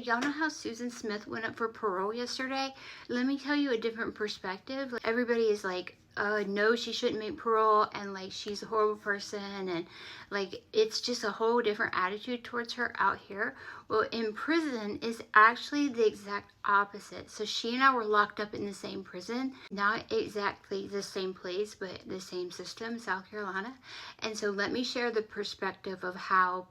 y'all know how Susan Smith went up for parole yesterday? Let me tell you a different perspective. Like, everybody is like, no, she shouldn't make parole, and like she's a horrible person, and like it's just a whole different attitude towards her out here. Well, in prison is actually the exact opposite. So she and I were locked up in the same prison, not exactly the same place, but the same system, South Carolina. And so let me share the perspective of how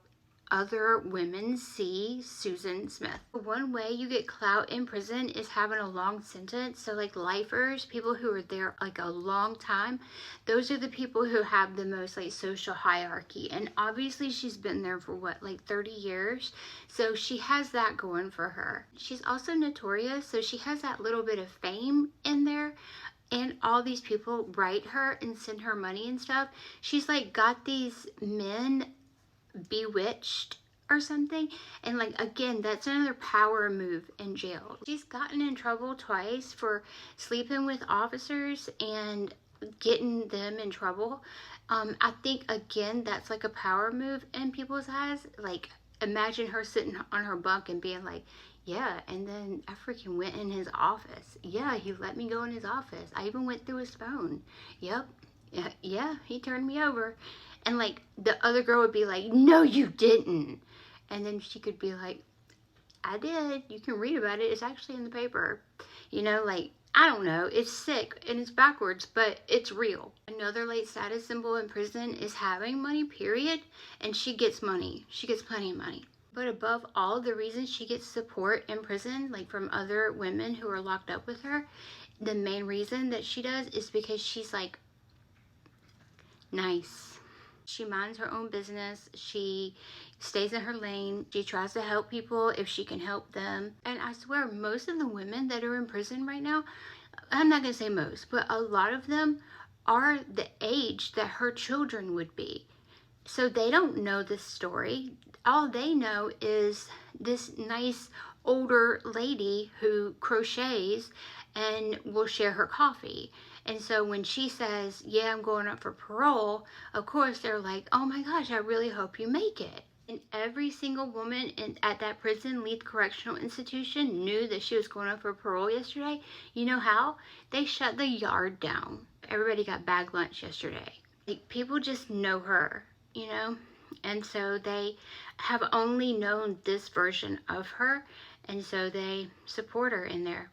other women see Susan Smith. One way you get clout in prison is having a long sentence. So like lifers, people who are there like a long time, those are the people who have the most like social hierarchy. And obviously she's been there for what, like 30 years. So she has that going for her. She's also notorious, so she has that little bit of fame in there. And all these people write her and send her money and stuff. She's like got these men bewitched or something, and like again, that's another power move in jail. She's gotten in trouble twice for sleeping with officers and getting them in trouble. I think again that's like a power move in people's eyes. Like imagine her sitting on her bunk and being like, yeah, and then I freaking went in his office. Yeah, he let me go in his office. I even went through his phone. Yep. Yeah, he turned me over. And like the other girl would be like, no, you didn't. And then she could be like, I did. You can read about it. It's actually in the paper. You know, like, I don't know. It's sick and it's backwards, but it's real. Another late status symbol in prison is having money, period. And she gets money. She gets plenty of money. But above all, the reason she gets support in prison, like from other women who are locked up with her, the main reason that she does is because she's like nice. She minds her own business. She stays in her lane. She tries to help people if she can help them. And I swear, most of the women that are in prison right now, I'm not going to say most, but a lot of them are the age that her children would be. So they don't know this story. All they know is this nice older lady who crochets and will share her coffee. And so when she says, yeah, I'm going up for parole, of course they're like, oh my gosh, I really hope you make it. And every single woman at that prison, Leith Correctional Institution, knew that she was going up for parole yesterday. You know how? They shut the yard down. Everybody got bag lunch yesterday. Like, people just know her, you know? And so they have only known this version of her, and so they support her in there.